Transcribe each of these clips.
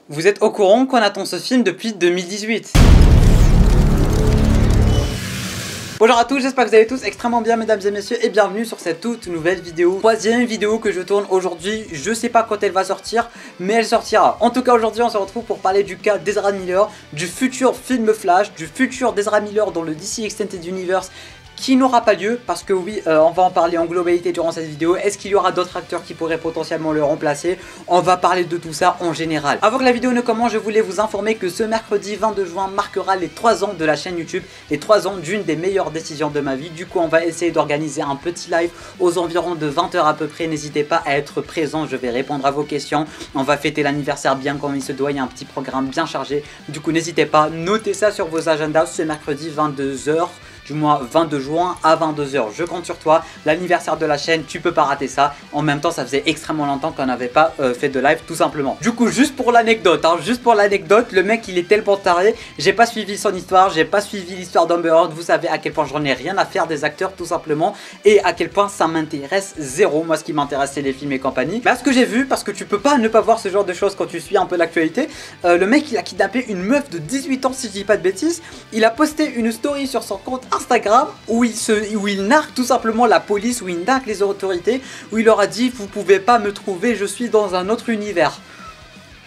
Vous êtes au courant qu'on attend ce film depuis 2018? Bonjour à tous, j'espère que vous allez tous extrêmement bien mesdames et messieurs et bienvenue sur cette toute nouvelle vidéo. Troisième vidéo que je tourne aujourd'hui, je sais pas quand elle va sortir mais elle sortira. En tout cas aujourd'hui on se retrouve pour parler du cas d'Ezra Miller, du futur film Flash, du futur d'Ezra Miller dans le DC Extended Universe qui n'aura pas lieu parce que oui, on va en parler en globalité durant cette vidéo. Est-ce qu'il y aura d'autres acteurs qui pourraient potentiellement le remplacer? On va parler de tout ça en général. Avant que la vidéo ne commence, je voulais vous informer que ce mercredi 22 juin marquera les 3 ans de la chaîne YouTube, les 3 ans d'une des meilleures décisions de ma vie. Du coup on va essayer d'organiser un petit live aux environs de 20 h à peu près. N'hésitez pas à être présent, je vais répondre à vos questions. On va fêter l'anniversaire bien comme il se doit, il y a un petit programme bien chargé. Du coup n'hésitez pas, notez ça sur vos agendas, ce mercredi 22 h. Du mois 22 juin à 22 h. Je compte sur toi, l'anniversaire de la chaîne, tu peux pas rater ça. En même temps, ça faisait extrêmement longtemps qu'on n'avait pas fait de live, tout simplement. Du coup, juste pour l'anecdote, le mec il est tellement taré. J'ai pas suivi son histoire, j'ai pas suivi l'histoire d'Amber Heard. Vous savez à quel point j'en ai rien à faire des acteurs, tout simplement. Et à quel point ça m'intéresse zéro. Moi, ce qui m'intéresse, c'est les films et compagnie. Mais à ce que j'ai vu, parce que tu peux pas ne pas voir ce genre de choses quand tu suis un peu l'actualité, le mec il a kidnappé une meuf de 18 ans, si je dis pas de bêtises. Il a posté une story sur son compte Instagram où il nargue tout simplement la police, où il nargue les autorités, où il leur a dit vous pouvez pas me trouver, je suis dans un autre univers.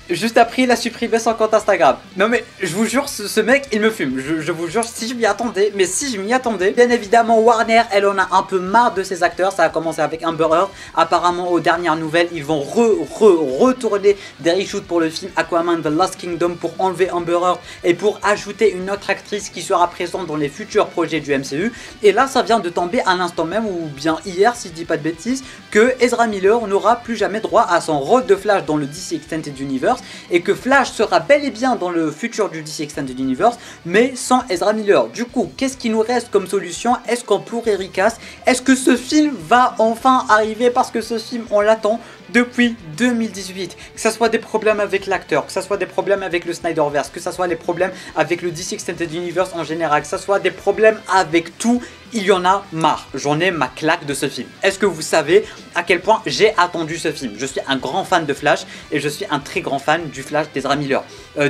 Juste après il a supprimé son compte Instagram. Non mais je vous jure ce mec il me fume. Je vous jure si je m'y attendais. Mais si je m'y attendais. Bien évidemment Warner elle en a un peu marre de ses acteurs. Ça a commencé avec Amber Heard. Apparemment aux dernières nouvelles ils vont retourner des reshoots pour le film Aquaman The Lost Kingdom pour enlever Amber Heard et pour ajouter une autre actrice qui sera présente dans les futurs projets du MCU. Et là ça vient de tomber à l'instant même, ou bien hier si je dis pas de bêtises, que Ezra Miller n'aura plus jamais droit à son rôle de Flash dans le DC Extended Universe. Et que Flash sera bel et bien dans le futur du DC Extended Universe, mais sans Ezra Miller. Du coup, qu'est-ce qui nous reste comme solution? Est-ce qu'on pourrait recast? Est-ce que ce film va enfin arriver? Parce que ce film, on l'attend depuis 2018. Que ça soit des problèmes avec l'acteur, que ça soit des problèmes avec le Snyderverse, que ça soit des problèmes avec le DC Extended Universe en général, que ça soit des problèmes avec tout, il y en a marre. J'en ai ma claque de ce film. Est-ce que vous savez à quel point j'ai attendu ce film? Je suis un grand fan de Flash et je suis un très grand fan du Flash d'Ezra Miller.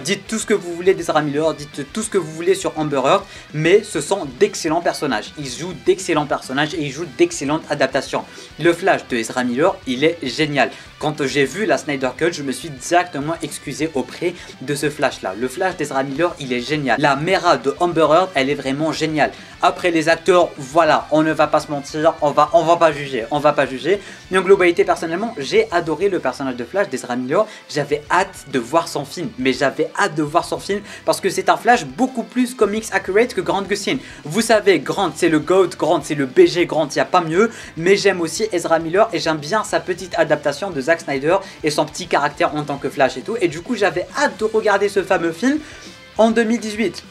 Dites tout ce que vous voulez d'Ezra Miller, dites tout ce que vous voulez sur Amber Heard, mais ce sont d'excellents personnages. Ils jouent d'excellents personnages et ils jouent d'excellentes adaptations. Le Flash de Ezra Miller, il est génial. Quand j'ai vu la Snyder Cut, je me suis directement excusé auprès de ce Flash là. Le Flash d'Ezra Miller, il est génial. La Mera de Amber Heard, elle est vraiment géniale. Après les acteurs, voilà, on ne va pas se mentir, on va pas juger. Mais en globalité, personnellement, j'ai adoré le personnage de Flash d'Ezra Miller. J'avais hâte de voir son film, mais j'avais hâte de voir son film parce que c'est un Flash beaucoup plus comics accurate que Grant Gustin. Vous savez, Grant c'est le GOAT, Grant c'est le BG, Grant il n'y a pas mieux. Mais j'aime aussi Ezra Miller et j'aime bien sa petite adaptation de Zack Snyder et son petit caractère en tant que Flash et tout. Et du coup, j'avais hâte de regarder ce fameux film en 2018.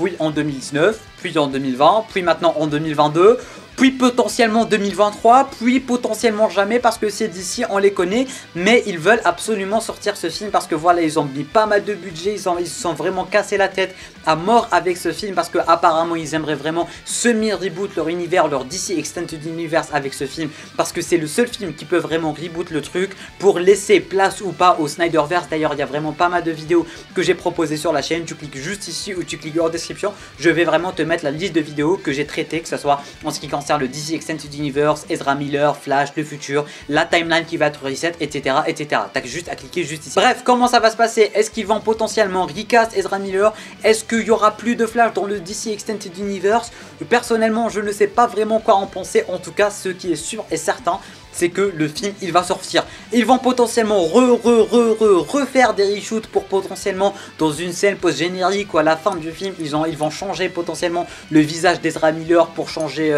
Puis en 2019, puis en 2020, puis maintenant en 2022, puis potentiellement 2023, puis potentiellement jamais parce que c'est d'ici, on les connaît, mais ils veulent absolument sortir ce film parce que voilà, ils ont mis pas mal de budget, ils se sont vraiment cassé la tête à mort avec ce film parce que apparemment ils aimeraient vraiment semi-reboot leur univers, leur DC Extended Universe avec ce film parce que c'est le seul film qui peut vraiment reboot le truc pour laisser place ou pas au Snyderverse. D'ailleurs, il y a vraiment pas mal de vidéos que j'ai proposées sur la chaîne, tu cliques juste ici ou tu cliques en description, je vais vraiment te mettre la liste de vidéos que j'ai traitées, que ce soit en ce qui concerne le DC Extended Universe, Ezra Miller, Flash, le futur, la timeline qui va être reset, etc. etc. T'as juste à cliquer juste ici. Bref, comment ça va se passer? Est-ce qu'ils vont potentiellement recast Ezra Miller? Est-ce qu'il y aura plus de Flash dans le DC Extended Universe? Personnellement, je ne sais pas vraiment quoi en penser. En tout cas, ce qui est sûr et certain, c'est que le film il va sortir. Ils vont potentiellement refaire des reshoots pour potentiellement dans une scène post-générique ou à la fin du film ils vont changer potentiellement le visage d'Ezra Miller pour changer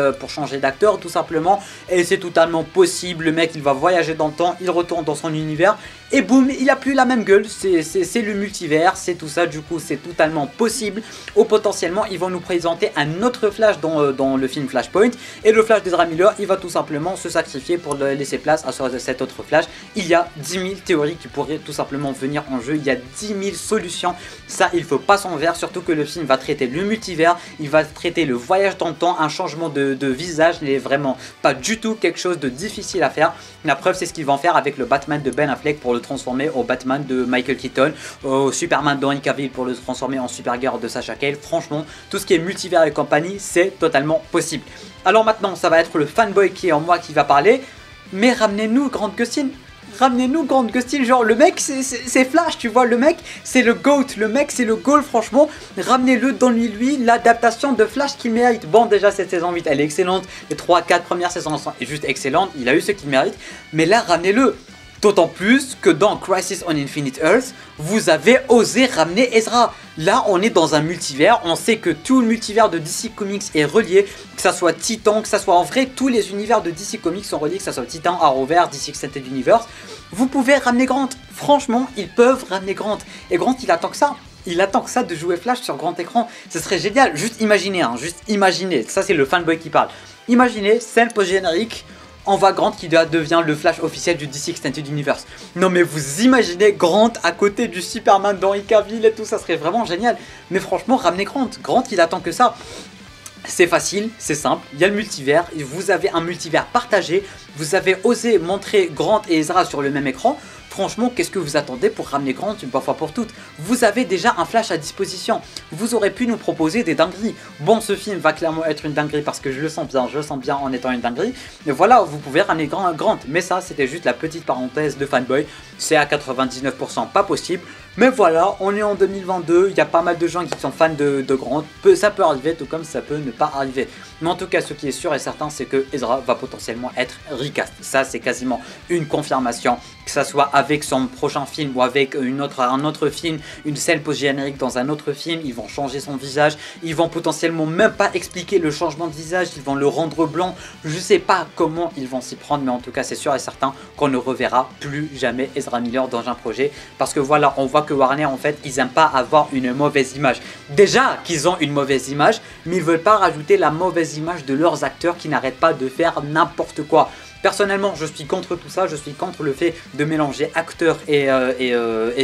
d'acteur tout simplement. Et c'est totalement possible, le mec il va voyager dans le temps, il retourne dans son univers et boum, il a plus la même gueule, c'est le multivers, c'est tout ça, du coup c'est totalement possible. Ou potentiellement ils vont nous présenter un autre Flash dans le film Flashpoint et le Flash d'Ezra Miller il va tout simplement se sacrifier pour laisser place à cet autre Flash. Il y a 10 000 théories qui pourraient tout simplement venir en jeu. Il y a 10 000 solutions. Ça, il faut pas s'en faire, surtout que le film va traiter le multivers, il va traiter le voyage dans le temps. Un changement de visage n'est vraiment pas du tout quelque chose de difficile à faire. La preuve, c'est ce qu'ils vont faire avec le Batman de Ben Affleck pour le transformer au Batman de Michael Keaton, au Superman d'Henry Cavill pour le transformer en Supergirl de Sasha Calle. Franchement, tout ce qui est multivers et compagnie, c'est totalement possible. Alors maintenant, ça va être le fanboy qui est en moi qui va parler. Mais ramenez-nous Grant Gustin. Ramenez-nous Grant Gustin, genre le mec c'est Flash, tu vois, le mec c'est le GOAT, le mec c'est le goal, franchement, ramenez-le, donnez-lui l'adaptation de Flash qu'il mérite. Bon, déjà cette saison 8 elle est excellente, les 3-4 premières saisons sont juste excellentes, il a eu ce qu'il mérite, mais là ramenez-le. D'autant plus que dans Crisis on Infinite Earths, vous avez osé ramener Ezra. Là, on est dans un multivers, on sait que tout le multivers de DC Comics est relié, que ça soit Titan, que ça soit en vrai, tous les univers de DC Comics sont reliés, que ça soit Titan, Arrowverse, DC Extended Universe. Vous pouvez ramener Grant, franchement, ils peuvent ramener Grant. Et Grant, il attend que ça. Il attend que ça de jouer Flash sur grand écran. Ce serait génial, juste imaginez, hein, juste imaginez. Ça, c'est le fanboy qui parle. Imaginez, scène post-générique. On voit Grant qui devient le Flash officiel du DC Extended Universe. Non mais vous imaginez Grant à côté du Superman d'Henry Cavill et tout, ça serait vraiment génial. Mais franchement, ramenez Grant. Grant, il attend que ça. C'est facile, c'est simple, il y a le multivers, vous avez un multivers partagé, vous avez osé montrer Grant et Ezra sur le même écran. Franchement, qu'est-ce que vous attendez pour ramener Grant une fois pour toutes? Vous avez déjà un Flash à disposition. Vous aurez pu nous proposer des dingueries. Bon, ce film va clairement être une dinguerie parce que je le sens bien en étant une dinguerie. Mais voilà, vous pouvez ramener Grant. Mais ça, c'était juste la petite parenthèse de fanboy. C'est à 99% pas possible. Mais voilà, on est en 2022, il y a pas mal de gens qui sont fans de Grant. Ça peut arriver, tout comme ça peut ne pas arriver. Mais en tout cas, ce qui est sûr et certain, c'est que Ezra va potentiellement être recast. Ça, c'est quasiment une confirmation. Que ça soit avec son prochain film ou avec un autre film, une scène post-générique dans un autre film, ils vont changer son visage. Ils vont potentiellement même pas expliquer le changement de visage, ils vont le rendre blanc. Je sais pas comment ils vont s'y prendre, mais en tout cas, c'est sûr et certain qu'on ne reverra plus jamais Ezra Miller dans un projet. Parce que voilà, on voit que Warner, en fait, ils aiment pas avoir une mauvaise image. Déjà qu'ils ont une mauvaise image, mais ils veulent pas rajouter la mauvaise image de leurs acteurs qui n'arrêtent pas de faire n'importe quoi. Personnellement, je suis contre tout ça, je suis contre le fait de mélanger acteurs et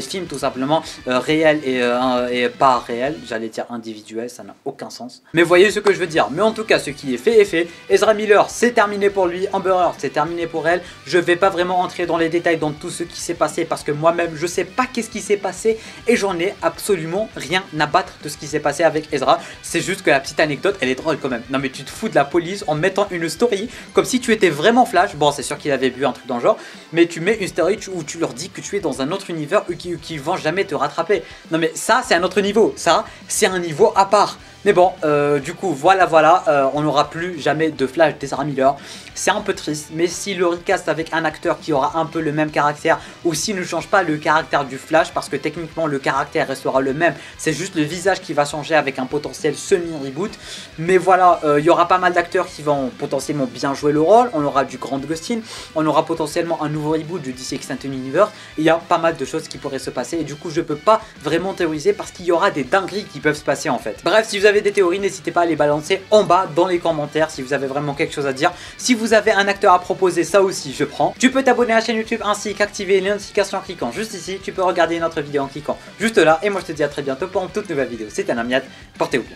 film tout simplement, réel et pas réel, j'allais dire individuel, ça n'a aucun sens. Mais voyez ce que je veux dire, mais en tout cas ce qui est fait est fait. Ezra Miller, c'est terminé pour lui, Amber Heard, c'est terminé pour elle. Je vais pas vraiment entrer dans les détails dans tout ce qui s'est passé parce que moi-même je sais pas qu'est-ce qui s'est passé et j'en ai absolument rien à battre de ce qui s'est passé avec Ezra. C'est juste que la petite anecdote, elle est drôle quand même. Non mais tu te fous de la police en mettant une story comme si tu étais vraiment Flash. Bon, c'est sûr qu'il avait bu un truc dans le genre, mais tu mets une story où tu leur dis que tu es dans un autre univers qui vont jamais te rattraper. Non mais ça, c'est un autre niveau. Ça, c'est un niveau à part. Mais bon, du coup, voilà, on n'aura plus jamais de Flash d'Ezra Miller. C'est un peu triste, mais s'il le recast avec un acteur qui aura un peu le même caractère, ou s'il ne change pas le caractère du Flash, parce que techniquement le caractère restera le même, c'est juste le visage qui va changer avec un potentiel semi-reboot. Mais voilà, il y aura pas mal d'acteurs qui vont potentiellement bien jouer le rôle. On aura du Grant Gustin, on aura potentiellement un nouveau reboot du DC Extended Universe. Il y a pas mal de choses qui pourraient se passer, et du coup, je peux pas vraiment théoriser parce qu'il y aura des dingueries qui peuvent se passer en fait. Bref, si vous avez des théories, n'hésitez pas à les balancer en bas dans les commentaires si vous avez vraiment quelque chose à dire. Si vous avez un acteur à proposer, ça aussi je prends. Tu peux t'abonner à la chaîne YouTube ainsi qu'activer les notifications en cliquant juste ici. Tu peux regarder notre vidéo en cliquant juste là. Et moi je te dis à très bientôt pour une toute nouvelle vidéo. C'était Namiad, portez-vous bien.